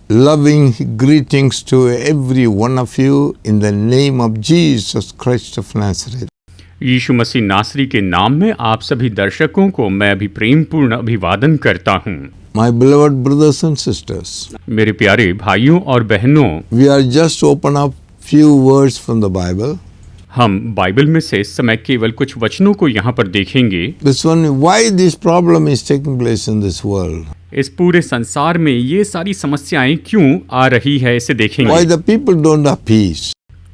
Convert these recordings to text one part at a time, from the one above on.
Loving greetings to every one of you in the name of Jesus Christ of Nazareth. यीशु मसीह नासरी के नाम में आप सभी दर्शकों को मैं अभी प्रेमपूर्ण अभिवादन करता हूँ। My beloved brothers and sisters, मेरे प्यारे भाइयों और बहनों, we are just open up few words from the Bible. हम बाइबल में से इस समय केवल कुछ वचनों को यहाँ पर देखेंगे। This one, why this problem is taking place in this world? इस पूरे संसार में ये सारी समस्याएं क्यों आ रही है, इसे देखेंगे। Why the people don't have peace?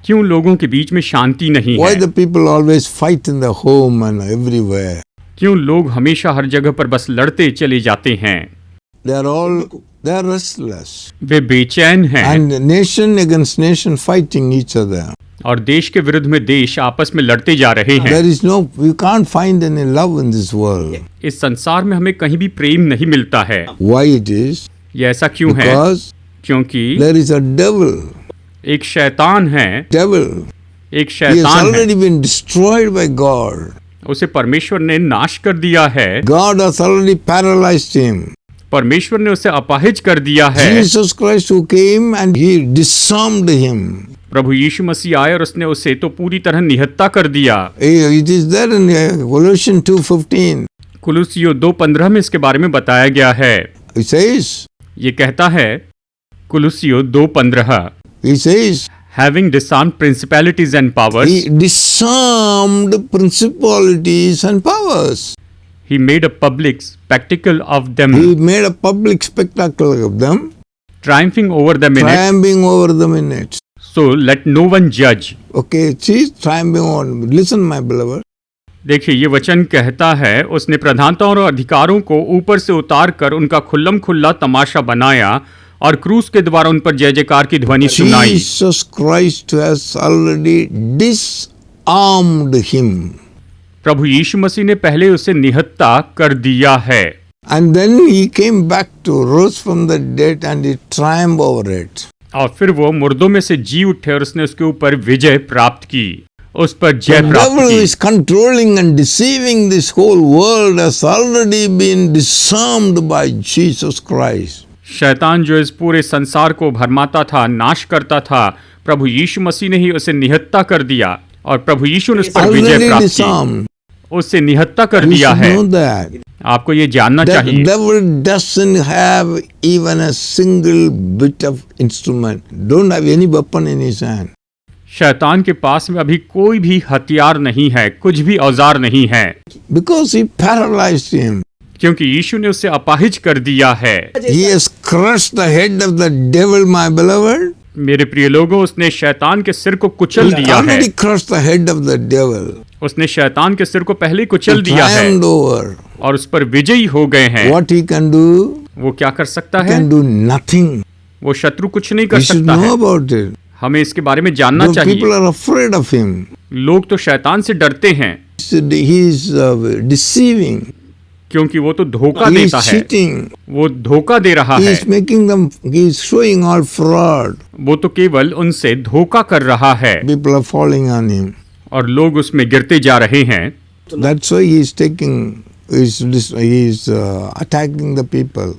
क्यों लोगों के बीच में शांति नहीं Why है? the people always fight in the home and everywhere? क्यों लोग हमेशा हर जगह पर बस लड़ते चले जाते हैं? They are restless. वे बेचैन हैं And nation against nation fighting each other. और देश के विरुद्ध में देश आपस में लड़ते जा रहे हैं। We can't find any love in this world. इस संसार में हमें कहीं भी प्रेम नहीं मिलता है। Why it is? ये ऐसा क्यों है? Because क्योंकि there is a devil. एक शैतान है। Devil. एक He has शैतान है। already been destroyed by God. उसे परमेश्वर ने नाश कर दिया है। God has already paralyzed him. परमेश्वर ने उसे अपाहिज कर दिया है। Jesus Christ who came and he disarmed him. प्रभु यीशु मसीह आए और उसने उसे तो पूरी तरह निहत्ता कर दिया। It is there in Colossians 2:15. कुलुस्सियों 2:15 में इसके बारे में बताया गया है। He says, ये कहता है, कुलुस्सियों 2:15, he says, having disarmed principalities and powers, he disarmed principalities and powers. he made a public spectacle of them, He made a public spectacle of them, triumphing over them in it. triumphing over them in it. So let no one judge. Okay, see, triumphing on. Listen, my beloved. देखिए, ये वचन कहता है, उसने प्रधानताओं और अधिकारों को ऊपर से उतार कर उनका खुल्लम खुल्ला तमाशा बनाया और क्रूस के द्वारा उन पर जय जयकार की ध्वनि सुनाई। Jesus Christ has already disarmed him. प्रभु यीशु मसीह ने पहले उसे निहत्ता कर दिया है। And then he came back to rose from the dead and he triumphed over it. और फिर वो मुर्दों में से जी उठे और उसने उसके ऊपर विजय प्राप्त की, उस पर जय The प्राप्त devil की। is controlling and deceiving this whole world has already been disarmed by Jesus Christ. शैतान जो इस पूरे संसार को भरमाता था, नाश करता था, प्रभु यीशु मसीह ने ही उसे निहत्ता कर दिया और प्रभु यीशु ने उस पर विजय Already प्राप्त disarmed. की, उससे निहत्ता कर You दिया should है। know that. आपको ये जानना The चाहिए। devil doesn't have even a single bit of instrument. Don't have any weapon in his hand. शैतान के पास में अभी कोई भी हथियार नहीं है, कुछ भी औजार नहीं है, Because he paralyzed him. क्योंकि यीशु ने उसे अपाहिज कर दिया है। He has crushed the head of the devil, my beloved. मेरे प्रिय लोगों, उसने शैतान के सिर को कुचल दिया है। Already crushed the head of the devil. उसने शैतान के सिर को पहले कुचल दिया है Triumphed over. और उस पर विजयी हो गए हैं। What he can do? वो क्या कर सकता He है? can do nothing. वो शत्रु कुछ नहीं कर We should सकता know है। about it. हमें इसके बारे में जानना Those people चाहिए। are afraid of him. लोग तो शैतान से डरते हैं He is deceiving. क्योंकि वो तो धोखा He is देता है, cheating. वो धोखा दे रहा He है, is making them. He is showing all fraud. वो तो केवल उनसे धोखा कर रहा है People are falling on him. और लोग उसमें गिरते जा रहे हैं। That's why he is taking. He is attacking the people.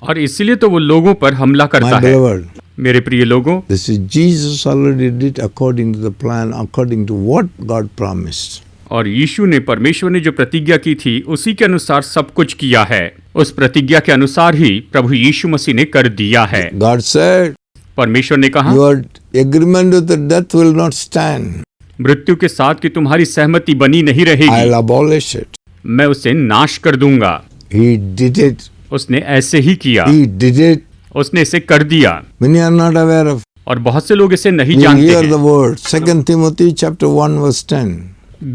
और इसीलिए तो वो लोगों पर हमला करता My है। beloved. मेरे प्रिय लोगों, This is Jesus already did according to the plan, according to what God promised. और यीशु ने, परमेश्वर ने जो प्रतिज्ञा की थी उसी के अनुसार सब कुछ किया है। उस प्रतिज्ञा के अनुसार ही प्रभु यीशु मसीह ने कर दिया है। God said, परमेश्वर ने कहा, your agreement with the death will not stand. मृत्यु के साथ की तुम्हारी सहमति बनी नहीं I'll रहेगी, abolish it. मैं उसे नाश कर दूंगा। He did it. उसने ऐसे ही किया, He did it. उसने इसे कर दिया। Many are not aware of. और बहुत से लोग इसे नहीं You जानते hear the हैं। word. 2 Timothy chapter 1 verse 10.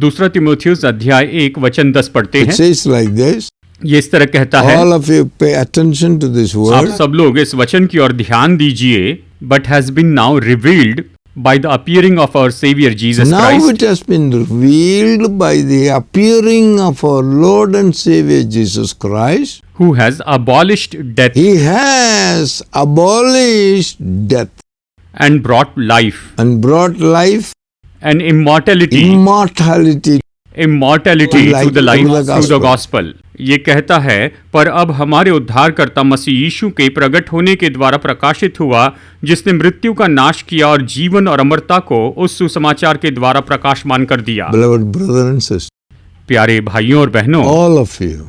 दूसरा तिमोथियुस अध्याय 1 वचन 10 पढ़ते It हैं। says like this. ये इस तरह कहता है, All of you pay attention to this आप word. सब लोग इस वचन की ओर ध्यान दीजिए। But has been now revealed by the appearing of our Savior Jesus Now Christ, it has been revealed by the appearing of our Lord and Savior Jesus Christ. who has abolished death He has abolished death and brought life and brought life, and immortality immortality. through the life through the through the gospel. ये कहता है, पर अब हमारे उद्धारकर्ता मसीह यीशु के प्रकट होने के द्वारा प्रकाशित हुआ, जिसने मृत्यु का नाश किया और जीवन और अमरता को उस सुसमाचार के द्वारा प्रकाशमान कर दिया। Beloved brother and sister, प्यारे भाइयों और बहनों, all of you,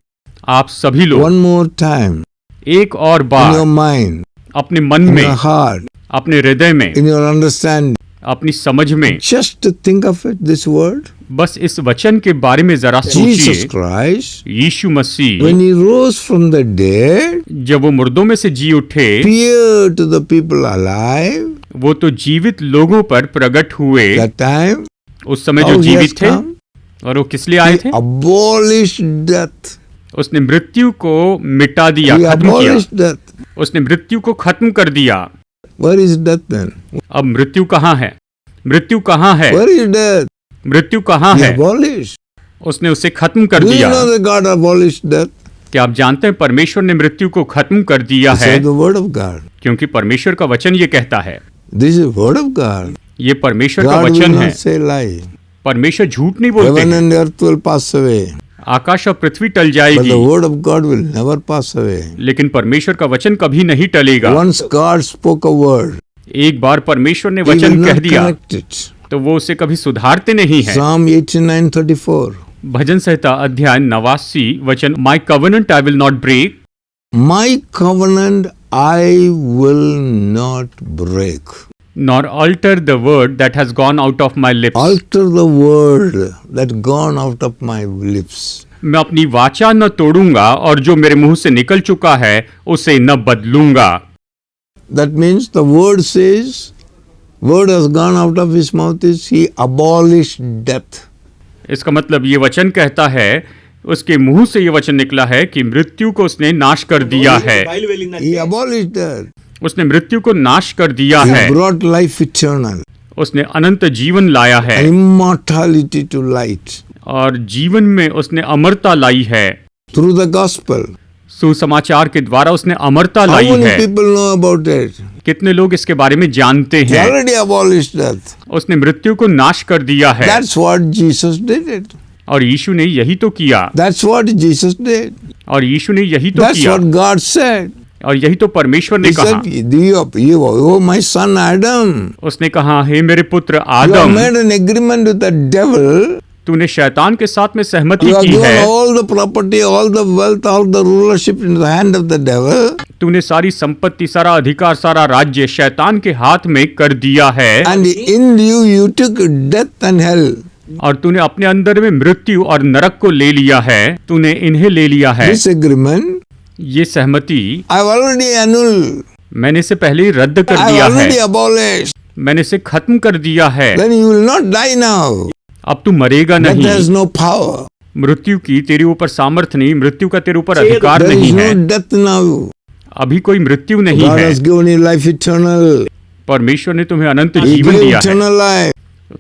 आप सभी लोग one more time, एक और in बार your mind, अपने मन in में, your heart, अपने हृदय में, in your understanding, अपनी समझ में just think of it, this word. बस इस वचन के बारे में जरा Jesus सोचिए। Christ, Yeshu Masih when he rose from the dead, जब वो मुर्दों में से जी उठे, appeared to the people alive, वो तो जीवित लोगों पर प्रकट हुए। that time, उस समय how जो he has जीवित थे, come, और वो किस लिए आए he थे? abolished death. उसने मृत्यु को मिटा दिया, He खत्म किया। abolished death. उसने मृत्यु को खत्म कर दिया। Where is death then? अब मृत्यु कहाँ है? मृत्यु कहाँ है? Where is death? मृत्यु कहाँ He है? abolished. उसने उसे खत्म कर Do you दिया। know that God abolished death? क्या आप जानते हैं परमेश्वर ने मृत्यु को खत्म कर दिया This है? is the word of God. क्योंकि परमेश्वर का वचन ये कहता है। This is word of God. ये परमेश्वर का God will वचन है। not say lie. परमेश्वर झूठ नहीं बोलते Heaven हैं। and earth will pass away, आकाश और पृथ्वी टल but जाएगी, the word of God will never pass away. लेकिन परमेश्वर का वचन कभी नहीं टलेगा। Once God spoke a word, एक बार परमेश्वर ने He will वचन कह not दिया correct it. तो वो उसे कभी सुधारते नहीं है। Psalm 89:34. भजन संहिता अध्याय 89 वचन, my covenant I will not break, My covenant I will not break. Nor alter the word that has gone out of my lips. Alter the word that gone out of my lips. मैं अपनी वाचा न तोड़ूंगा और जो मेरे मुंह से निकल चुका है उसे न बदलूंगा। That means the word says, word has gone out of his mouth is he abolished death. इसका मतलब ये वचन कहता है, उसके मुंह से ये वचन निकला है कि मृत्यु को उसने नाश कर दिया है। He abolished death. उसने मृत्यु को नाश कर दिया He है। brought life eternal, उसने अनंत जीवन लाया है immortality to light और जीवन में उसने अमरता लाई है। through the gospel. सुसमाचार के द्वारा उसने अमरता How लाई many है। people know about it? कितने लोग इसके बारे में जानते He हैं? already abolished death. उसने मृत्यु को नाश कर दिया है। That's what Jesus did it. और यीशु ने यही तो किया। That's what Jesus did. और यीशु ने यही तो That's किया। what God said. और यही तो परमेश्वर ने He कहा। said, "Oh, my son Adam, उसने कहा, हे मेरे पुत्र you have Adam, made an agreement with the devil. तूने शैतान के साथ में सहमति You have की given है। all the property, all the wealth, all the rulership in the hand of the devil. तूने सारी संपत्ति, सारा अधिकार, सारा राज्य शैतान के हाथ में कर दिया है। And in you took death and hell. और तूने अपने अंदर में मृत्यु और नरक को ले लिया है। तूने इन्हें ले लिया है। This agreement, ये सहमति I've already annulled. मैंने इसे पहले ही रद्द कर I've दिया already है। abolished. मैंने इसे खत्म कर दिया है। Then you will not die now. अब तू मरेगा Death नहीं। has no power. मृत्यु की तेरे ऊपर सामर्थ्य नहीं, मृत्यु का तेरे ऊपर अधिकार There नहीं is है। no death now. अभी कोई मृत्यु नहीं God है। has given you life eternal. परमेश्वर ने तुम्हें अनंत He जीवन gave दिया है। eternal life.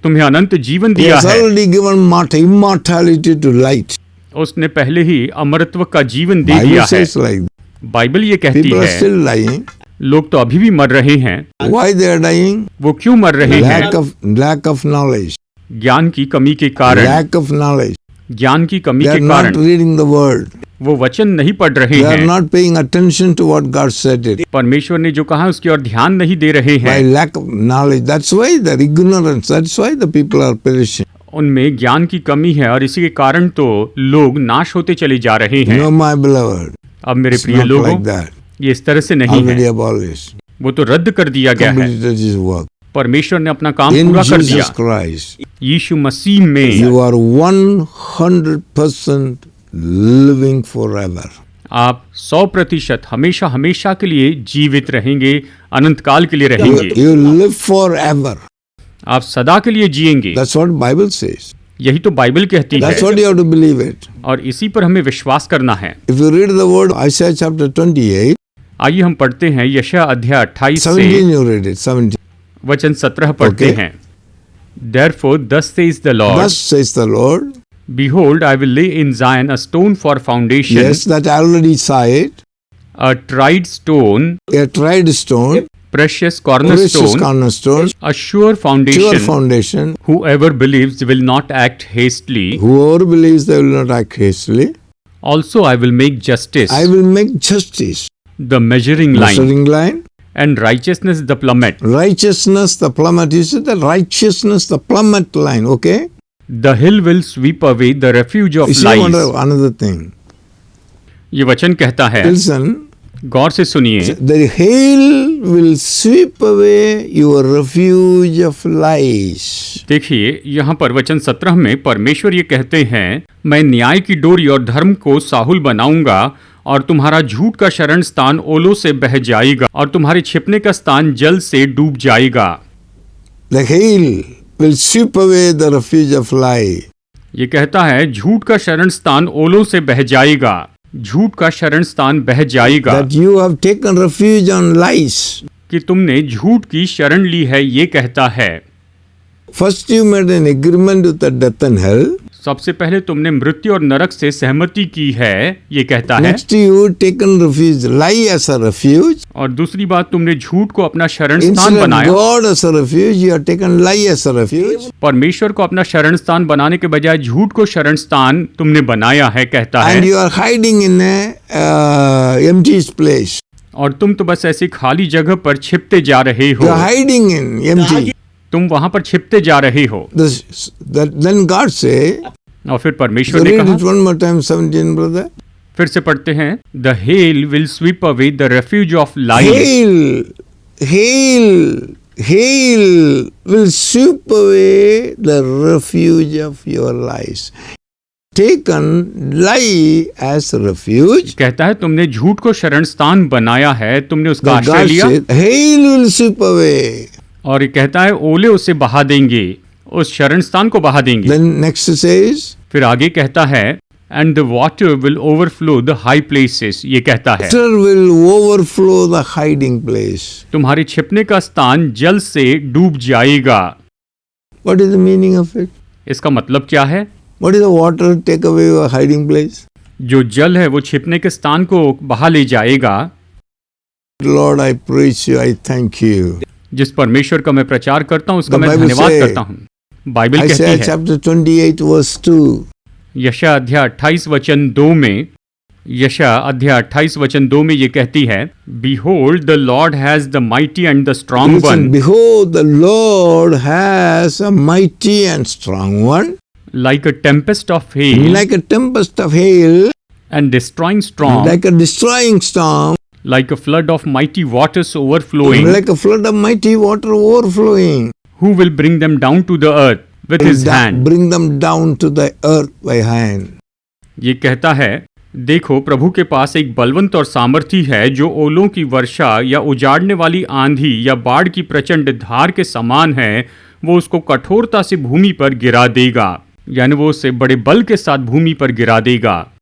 तुम्हें अनंत जीवन He दिया has है। already given immortality to light. उसने पहले ही अमरत्व का जीवन दे Bible दिया है। says like that. बाइबल ये कहती People are है, still dying. लोग तो अभी भी मर रहे हैं। Why they are dying? वो क्यों मर रहे हैं? Lack of knowledge. ज्ञान की कमी के कारण। Lack of knowledge. ज्ञान की कमी They are के not कारण reading the word. वो वचन नहीं पढ़ रहे They are हैं। not paying attention to what God said it. परमेश्वर ने जो कहा है उसकी ओर ध्यान नहीं दे रहे By हैं। lack of knowledge. That's why they're ignorance. That's why the people are perishing. उनमें ज्ञान की कमी है और इसी के कारण तो लोग नाश होते चले जा रहे हैं। No, my beloved. अब मेरे It's प्रिय not लोगों, like that. ये इस तरह से नहीं Already है। abolished. वो तो रद्द कर दिया गया है। Completed his work. परमेश्वर ने अपना काम In पूरा कर दिया। Jesus Christ, यीशु मसीह में you are 100% living forever. आप 100% हमेशा हमेशा के लिए जीवित रहेंगे, अनंत काल के लिए You, रहेंगे। you live forever. आप सदा के लिए जिएंगे। That's what Bible says. यही तो बाइबल कहती That's है what you have to believe it. और इसी पर हमें विश्वास करना है। If you read the word Isaiah chapter 28, आइए हम पढ़ते हैं यशायाह अध्याय 28 से 17 you read it, 17. वचन 17 पढ़ते Okay. हैं। Therefore thus says the Lord, Thus says the Lord, behold, I will lay in Zion a stone for foundation, yes, that I already saw it, a tried stone, a tried stone, precious precious cornerstone, cornerstone, a sure foundation. sure foundation. Whoever believes will not act hastily. Whoever believes they will not act hastily. Also I will make justice I will make justice the measuring line, measuring line, and righteousness the plummet. righteousness the plummet. You see the righteousness the plummet line, okay? The hill will sweep away the refuge of You see lies. another thing. ये वचन कहता है, Listen, गौर से सुनिए, the hail will sweep away your refuge of lies. देखिए यहाँ पर वचन 17 में परमेश्वर ये कहते हैं, मैं न्याय की डोरी और धर्म को साहुल बनाऊंगा और तुम्हारा झूठ का शरण स्थान ओलों से बह जाएगा और तुम्हारे छिपने का स्थान जल से डूब जाएगा। The hail will sweep away the refuge of lie. ये कहता है झूठ का शरण स्थान ओलों से बह जाएगा, झूठ का शरण स्थान बह जाएगा। That you have taken refuge on lies. कि तुमने झूठ की शरण ली है, ये कहता है। First you made an agreement with the death and hell. सबसे पहले तुमने मृत्यु और नरक से सहमति की है, ये कहता है। Next you taken refuge, lie as a refuge. और दूसरी बात, तुमने झूठ को अपना शरण स्थान Instead of बनाया। God as a refuge, you have taken lie as a refuge. परमेश्वर को अपना शरण स्थान बनाने के बजाय झूठ को शरण स्थान तुमने बनाया है, कहता है। And you are hiding in a empty place. और तुम तो बस ऐसी खाली जगह पर छिपते जा रहे You हो, are hiding in empty. तुम वहां पर छिपते जा रहे हो। Then God say, और फिर so परमेश्वर ने read कहा, it one more time, 17, brother. फिर से पढ़ते हैं, the hail will sweep away the refuge of lies. Hail, hail, hail will sweep away the refuge of your lies. Taken lie as refuge. कहता है तुमने झूठ को शरण स्थान बनाया है, तुमने उसका The आश्रय God लिया, said, hail will sweep away. और ये कहता है ओले उसे बहा देंगे, उस शरण स्थान को बहा देंगे। Then next says, फिर आगे कहता है, and the water will overflow the high places, ये कहता है water will overflow the hiding place. तुम्हारे छिपने का स्थान जल से डूब जाएगा। What is the meaning of it? इसका मतलब क्या है? What is the water take away your hiding place? जो जल है वो छिपने के स्थान को बहा ले जाएगा। Lord, I praise you, I thank you. जिस परमेश्वर का मैं प्रचार करता हूँ उसका The मैं Bible धन्यवाद say- करता हूँ। बाइबल कहती Isaiah है, chapter 28 verse 2. यशा अध्याय 28 वचन 2 में, यशा अध्याय 28 वचन 2 में ये कहती है, Behold, the Lord has the mighty and the strong Listen, one, behold, the Lord has a mighty and strong one, like a tempest of hail like a tempest of hail, and destroying storm, like a destroying storm, like a flood of mighty waters overflowing, like a flood of mighty water overflowing. who will bring them down to the earth with his hand. Bring them down to the earth by hand. ये कहता है, देखो प्रभु के पास एक बलवंत और सामर्थी है जो ओलों की वर्षा या उजाड़ने वाली आंधी या बाढ़ की प्रचंड धार के समान है, वो उसको कठोरता से भूमि पर गिरा देगा, यानी वो उसे बड़े बल के साथ भूमि पर गिरा देगा।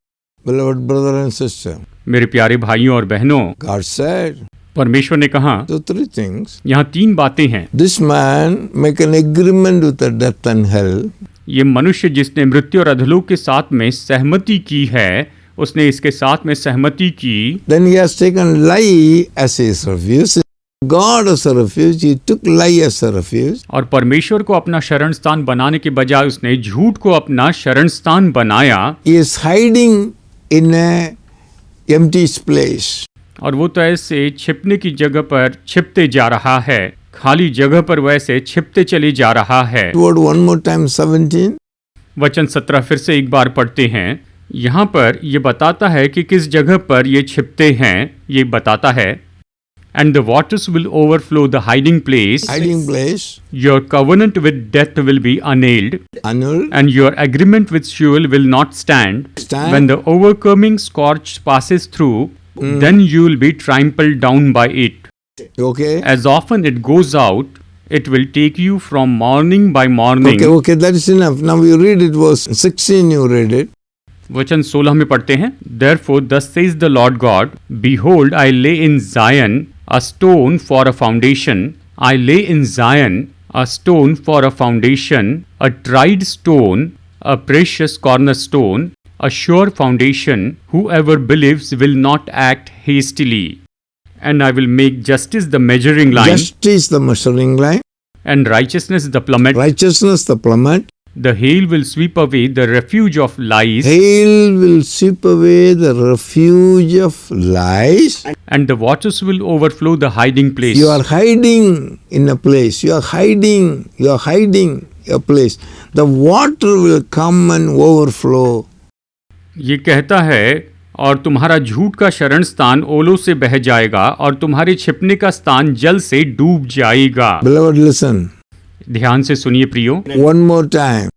Beloved brother and sister, मेरे प्यारे भाइयों और बहनों, God said, परमेश्वर ने कहा, so three things. यहाँ 3 बातें हैं। This man make an agreement with the death and hell. ये मनुष्य जिसने मृत्यु और अधलोक के साथ में सहमति की है, उसने इसके साथ में सहमति की, Then he has taken lie as his refuge. God as a refuge, he took lie as a refuge. और परमेश्वर को अपना शरण स्थान बनाने के बजाय उसने झूठ को अपना शरण स्थान बनाया। He is hiding in a empty place. और वो तो ऐसे छिपने की जगह पर छिपते जा रहा है, खाली जगह पर वैसे छिपते चले जा रहा है। Word one more time, 17. वचन 17 फिर से एक बार पढ़ते हैं। यहाँ पर ये बताता है कि किस जगह पर ये छिपते हैं, ये बताता है, and the waters will overflow the hiding place, Hiding place, your covenant with death will be annulled, annual, and your agreement with Sheol will not stand. Stand. When the overcoming scorch passes through, then you will be trampled down by it. okay? As often it goes out, it will take you from morning by morning. Okay, that is enough. Now you read it, verse 16, you read it. वचन 16 में पढ़ते हैं, Therefore thus says the Lord God, Behold, I lay in Zion a stone for a foundation. I lay in Zion a stone for a foundation, a tried stone, a precious cornerstone, a sure foundation. Whoever believes will not act hastily. And I will make justice the measuring line, Justice the measuring line, and righteousness the plummet. righteousness the plummet. The hail will sweep away the refuge of lies, Hail will sweep away the refuge of lies. and the waters will overflow the hiding place. You are hiding in a place. You are hiding a place. The water will come and overflow. ये कहता है, और तुम्हारा झूठ का शरण स्थान ओलों से बह जाएगा और तुम्हारे छिपने का स्थान जल से डूब जाएगा। Beloved, listen. ध्यान से सुनिए प्रियो, One more time.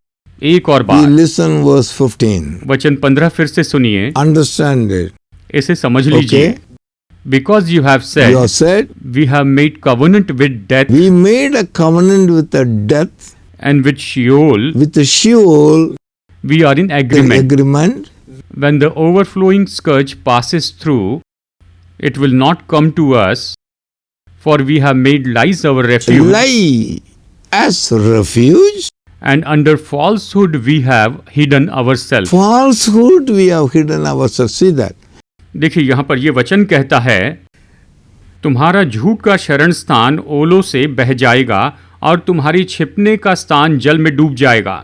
एक और We बार listen verse 15. वचन 15 फिर से सुनिए, Understand it. इसे समझ लीजिए। Okay? Because you have You have said, said, we have made covenant with death we made a covenant with the death, and with Sheol, with the Sheol, we are in the agreement. agreement. When the overflowing scourge passes through, it will not come to us, for we have made lies our refuge, Lie as refuge. and under falsehood we have hidden ourselves. Falsehood we have hidden ourselves. See that. देखिए यहाँ पर ये वचन कहता है, तुम्हारा झूठ का शरण स्थान ओलों से बह जाएगा और तुम्हारी छिपने का स्थान जल में डूब जाएगा।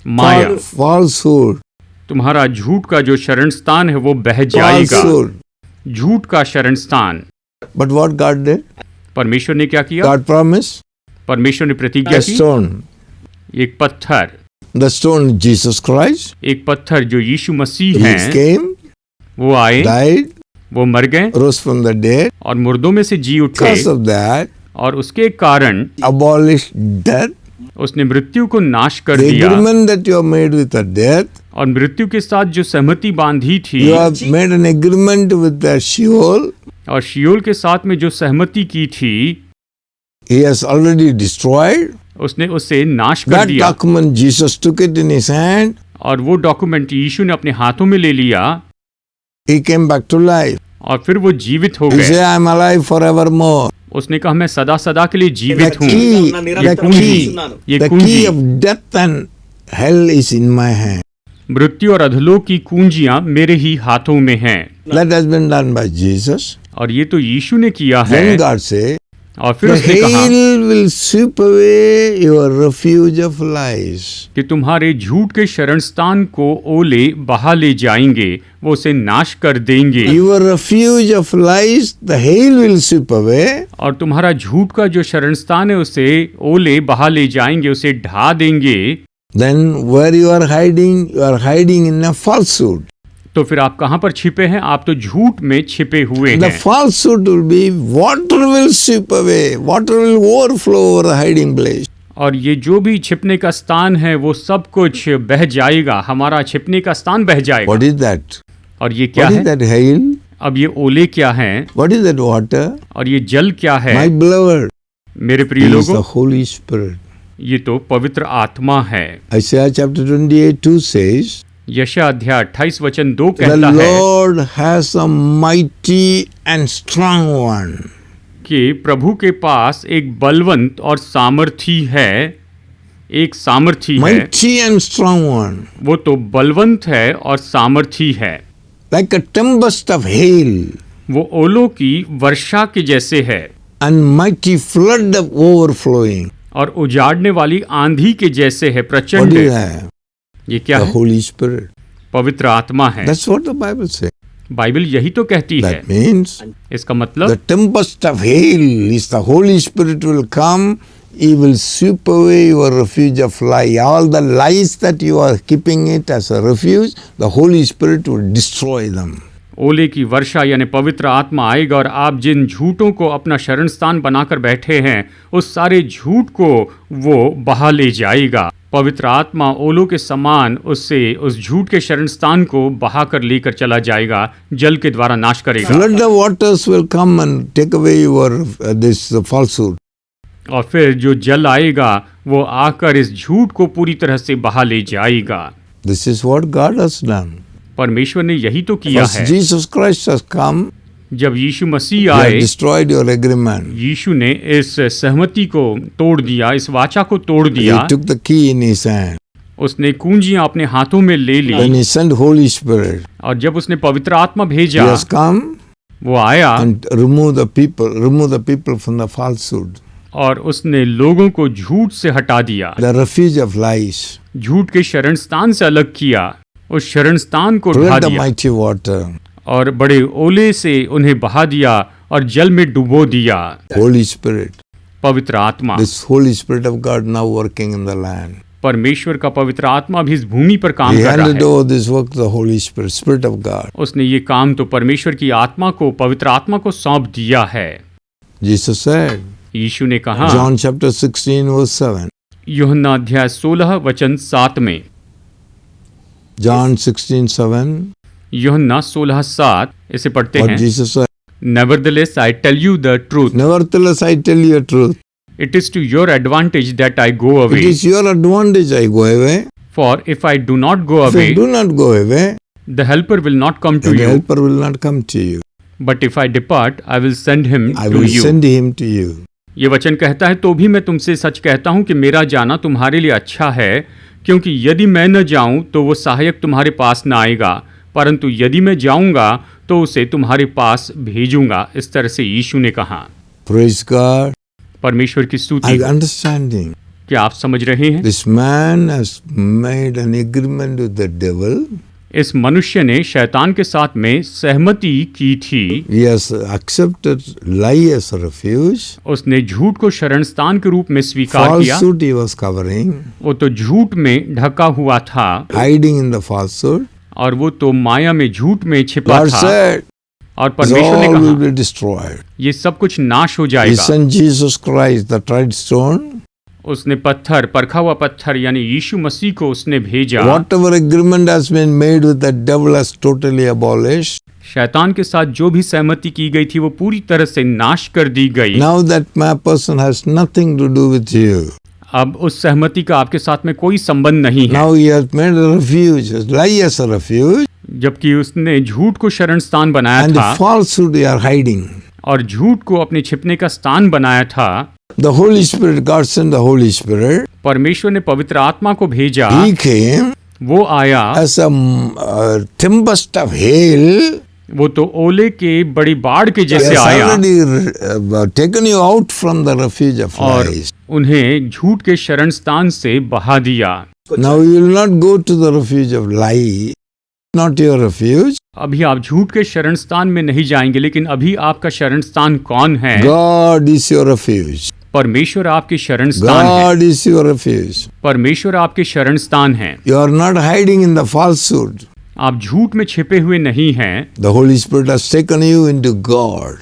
माया, Falsehood. तुम्हारा झूठ का जो शरण स्थान है वो बह जाएगा। Falsehood. झूठ का शरण स्थान। But what God did? परमेश्वर ने क्या किया? God promised. परमेश्वर ने प्रतिज्ञा A की, stone. एक पत्थर, The stone Jesus Christ. एक पत्थर जो यीशु मसीह He हैं, came, वो आए, died, वो मर गए rose from the dead. और मुर्दों में से जी उठे, Because of that, और उसके कारण abolished death. उसने मृत्यु को नाश कर The दिया, agreement that you have made with the death, और मृत्यु के साथ जो सहमति बांधी थी, you have made an agreement with the Sheol. और शियोल के साथ में जो सहमति की थी, He has already destroyed. उसने उसे नाश कर That दिया, document, Jesus took it in his hand. और वो डॉक्यूमेंट यीशु ने अपने हाथों में ले लिया, He came back to life. और फिर वो जीवित हो He गए। said, I am alive forevermore. उसने कहा, मैं सदा सदा के लिए The जीवित हूँ। key, ये the कुंजी, key, ये the कुंजी, key of death and hell is in my hand. मृत्यु और अधलोक की कुंजियां मेरे ही हाथों में हैं। That has been done by Jesus. और ये तो यीशु ने किया है। Then God said, और फिर the उसने कहा hail will sweep away your refuge of lies. कि तुम्हारे झूठ के शरण स्थान को ओले बहा ले जाएंगे, वो उसे नाश कर देंगे। Your refuge of lies, the hail will sweep away. और तुम्हारा झूठ का जो शरण स्थान है उसे ओले बहा ले जाएंगे, उसे ढा देंगे। Then where you are hiding in a falsehood. तो फिर आप कहाँ पर छिपे हैं? आप तो झूठ में छिपे हुए The हैं। falsehood will be water will sweep away. Water will overflow over the hiding place. और ये जो भी छिपने का स्थान है वो सब कुछ बह जाएगा, हमारा छिपने का स्थान बह जाएगा। What is that? और ये क्या What है? is that hail? अब ये ओले क्या हैं? What is that water? और ये जल क्या है? My beloved, मेरे प्रिय is लोगों, the Holy Spirit. ये तो पवित्र आत्मा है। Isaiah chapter 28:2 says, यशया अध्याय 28 वचन 2 the कहता है Lord has a mighty and strong one. कि प्रभु के पास एक बलवंत और सामर्थी है, एक सामर्थी है। Mighty and strong one. वो तो बलवंत है और सामर्थी है। Like a tempest of hail वो ओलों की वर्षा के जैसे है and mighty flood of overflowing. और उजाड़ने वाली आंधी के जैसे है, What प्रचंड। is that? ये क्या The है? Holy Spirit. पवित्र आत्मा है। That's what the Bible says. Bible यही तो कहती है। That means इसका मतलब the tempest of hail is the Holy Spirit will come. He will sweep away your refuge of lie. All the lies that you are keeping it as a refuge, the Holy Spirit will destroy them. ओले की वर्षा यानी पवित्र आत्मा आएगा और आप जिन झूठों को अपना शरण स्थान बनाकर बैठे हैं, उस सारे झूठ को वो बहा ले जाएगा। पवित्र आत्मा ओलों के समान उससे उस झूठ के शरण स्थान को बहा कर लेकर चला जाएगा, जल के द्वारा नाश करेगा। Flood of waters will come and take away your this falsehood. और फिर जो जल आएगा वो आकर इस झूठ को पूरी तरह से बहा ले जाएगा। This is what God has done. परमेश्वर ने यही तो किया First है। Jesus Christ has come. जब यीशु He मसीह has आए, destroyed your agreement. यीशु ने इस सहमति को तोड़ दिया, इस वाचा को तोड़ He दिया। took the key in his hand. उसने कुंजियां अपने हाथों में ले ली When he sent Holy Spirit, और जब उसने पवित्र आत्मा he भेजा, has come वो आया and remove the people from the falsehood. और उसने लोगों को झूठ से हटा दिया, the refuge of lies, झूठ के शरण स्थान से अलग किया, उस शरण स्थान को ढा fled the दिया mighty water. और बड़े ओले से उन्हें बहा दिया और जल में डुबो दिया। Holy Spirit, पवित्र आत्मा, this Holy Spirit of God now working in the land. परमेश्वर का पवित्र आत्मा भी इस भूमि पर काम He कर रहा handed है। over this work to the Holy Spirit, Spirit of God. उसने ये काम तो परमेश्वर की आत्मा को, पवित्र आत्मा को सौंप दिया है। Jesus said, यीशु ने कहा, John chapter 16 verse 7. यूहन्ना अध्याय 16 वचन 7 में, John 16:7. यूहन्ना 16:7 इसे पढ़ते What हैं। Jesus said. Nevertheless, I tell you the truth. Nevertheless, I tell you the truth. It is to your advantage that I go It away. is your advantage I go away. For if I do not go If I away, do not go away, the Helper will not come to the you. helper will not come to you. But if I depart, I will send him I to will you. send him to you. ये वचन कहता है, तो भी मैं तुमसे सच कहता हूँ कि मेरा जाना तुम्हारे लिए अच्छा है, क्योंकि यदि मैं न जाऊं तो वो सहायक तुम्हारे पास न आएगा, परंतु यदि मैं जाऊंगा तो उसे तुम्हारे पास भेजूंगा। इस तरह से यीशु ने कहा। Praise God. परमेश्वर की स्तुति I'm हो। understanding. क्या आप समझ रहे हैं? This man has made an agreement with the devil. इस मनुष्य ने शैतान के साथ में सहमति की थी। He has accepted lie as a refuge. उसने झूठ को शरण स्थान के रूप में स्वीकार किया। Falsehood he was covering, वो तो झूठ में ढका हुआ था hiding in the falsehood. और वो तो माया में, झूठ में छिपा God था। said, और "This परमेश्वर ने all will कहा, be destroyed." ये सब कुछ नाश हो He जाएगा। sent Jesus Christ, the tried stone. उसने पत्थर, परखा हुआ पत्थर यानी यीशु मसीह को उसने भेजा। Whatever agreement has been made with the devil has totally abolished. शैतान के साथ जो भी सहमति की गई थी वो पूरी तरह से नाश कर दी गई। Now that person has nothing to do with you. अब उस सहमति का आपके साथ में कोई संबंध नहीं है। Now he has made a refuge, lie as a refuge, जबकि उसने झूठ को शरण स्थान बनाया and the था falsehood they are hiding. और झूठ को अपने छिपने का स्थान बनाया था। The Holy Spirit, God sent the Holy Spirit. परमेश्वर ने पवित्र आत्मा को भेजा। He came वो आया, as a tempest of hail. वो तो ओले के बड़ी बाढ़ के He जैसे has आया already taken you out from the refuge of और lies. उन्हें झूठ के शरण स्थान से बहा दिया। Now you will not go to the refuge of lie, not your refuge. अभी आप झूठ के शरण स्थान में नहीं जाएंगे, लेकिन अभी आपका शरण स्थान कौन है? God is your refuge. परमेश्वर आपके शरण स्थान है। God is your refuge. परमेश्वर आपके शरण स्थान है। You are not hiding in the falsehood. आप झूठ में छिपे हुए नहीं हैं। The Holy Spirit has taken you into God.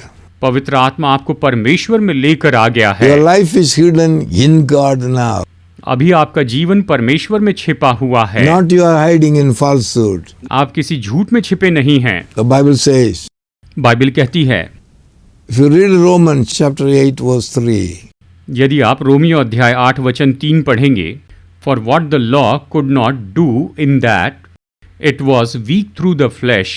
पवित्र आत्मा आपको परमेश्वर में लेकर आ गया है। Your life is hidden in God now. अभी आपका जीवन परमेश्वर में छिपा हुआ है। Not you are hiding in falsehood. आप किसी झूठ में छिपे नहीं हैं। The Bible says, बाइबल कहती है, if you read Romans chapter 8 verse 3, यदि आप रोमियो अध्याय 8 वचन 3 पढ़ेंगे, for what the law could not do in that it was weak through the flesh,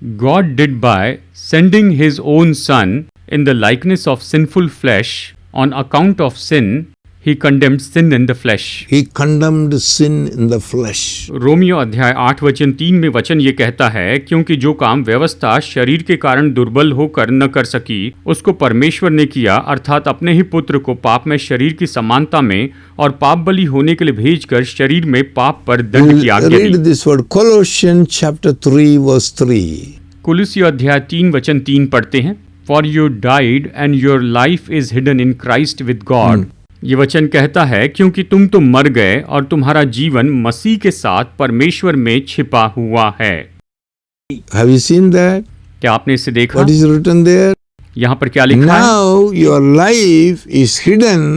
God did by sending his own son in the likeness of sinful flesh on account of sin he condemned sin in the flesh. he condemned sin in the flesh. रोमियो अध्याय 8 वचन 3 में वचन ये कहता है, क्योंकि जो काम व्यवस्था शरीर के कारण दुर्बल होकर न कर सकी उसको परमेश्वर ने किया, अर्थात अपने ही पुत्र को पाप में शरीर की समानता में और पाप बलि होने के लिए भेजकर शरीर में पाप पर दंड की आज्ञा Read the. this word, Colossians chapter 3 verse 3. कुलुस्सी अध्याय 3 वचन 3 पढ़ते हैं, for you died and your life is hidden in Christ with God. ये वचन कहता है, क्योंकि तुम तो मर गए और तुम्हारा जीवन मसीह के साथ परमेश्वर में छिपा हुआ है। Have you seen that? क्या आपने इसे देखा? What is written there? यहाँ पर क्या लिखा है? Now your life is hidden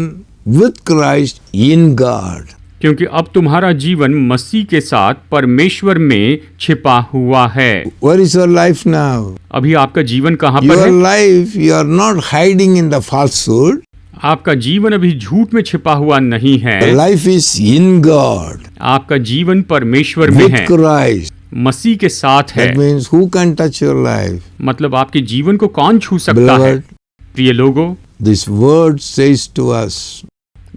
with Christ in God. क्योंकि अब तुम्हारा जीवन मसीह के साथ परमेश्वर में छिपा हुआ है। Where is your life now? अभी आपका जीवन कहाँ पर Your है? life, you are not hiding in the falsehood. आपका जीवन अभी झूठ में छिपा हुआ नहीं है। The life is in God आपका जीवन परमेश्वर में with है, Christ. मसीह के साथ है। That means who can touch your life? मतलब आपके जीवन को कौन छू सकता है? Beloved, प्रिय लोगों, this word says to us,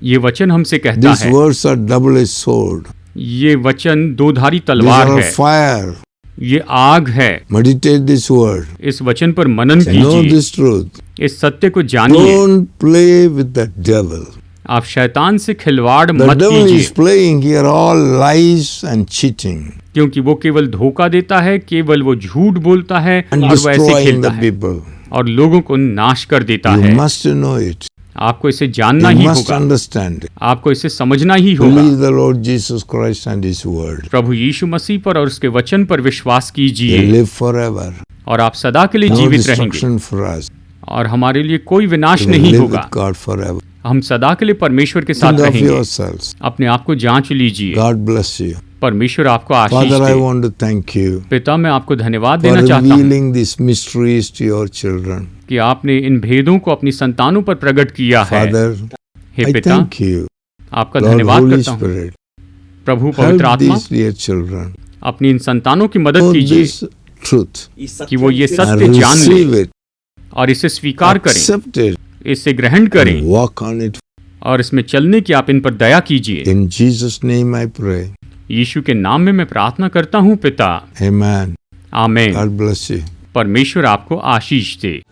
ये वचन हमसे कहता these है, words are double-edged sword. ये वचन दोधारी These तलवार are है, fire. ये आग है। Meditate this word. इस वचन पर मनन Know कीजिए, this truth. इस सत्य को जानिए। Don't play with the devil. आप शैतान से खिलवाड़ The मत devil is कीजिए, playing here all lies and cheating क्योंकि वो केवल धोखा देता है, केवल वो झूठ बोलता है and और वो ऐसे destroying खेलता the है people. और लोगों को नाश कर देता You है। must know it. आपको इसे जानना You ही must होगा, understand it. आपको इसे समझना ही होगा। Believe the Lord Jesus Christ and His word. प्रभु यीशु मसीह पर और उसके वचन पर विश्वास They कीजिए live forever. और आप सदा के लिए No जीवित रहेंगे destruction for us. और हमारे लिए कोई विनाश We will नहीं live होगा। with God forever. हम सदा के लिए परमेश्वर के साथ Think of रहेंगे। yourselves. अपने आप को जांच लीजिए। God bless you. परमेश्वर आपको आशीष Father, I they. want to thank you पिता, मैं आपको धन्यवाद for देना चाहता हूँ revealing these mysteries to your children. कि आपने इन भेदों को अपनी संतानों पर प्रकट किया है। Father, हे I पिता, thank you. आपका Lord धन्यवाद Holy करता हूँ। Spirit, प्रभु help पवित्र आत्मा, these dear children. अपनी इन संतानों की मदद Know कीजिए this truth कि वो ये and सत्य जान ले receive it, और इसे स्वीकार करें, accept it, इसे ग्रहण करें and walk on it. और इसमें चलने की आप इन पर दया कीजिए। In Jesus' name I pray. यीशु के नाम में मैं प्रार्थना करता हूँ पिता, Amen. आमीन। God bless you. परमेश्वर आपको आशीष दे।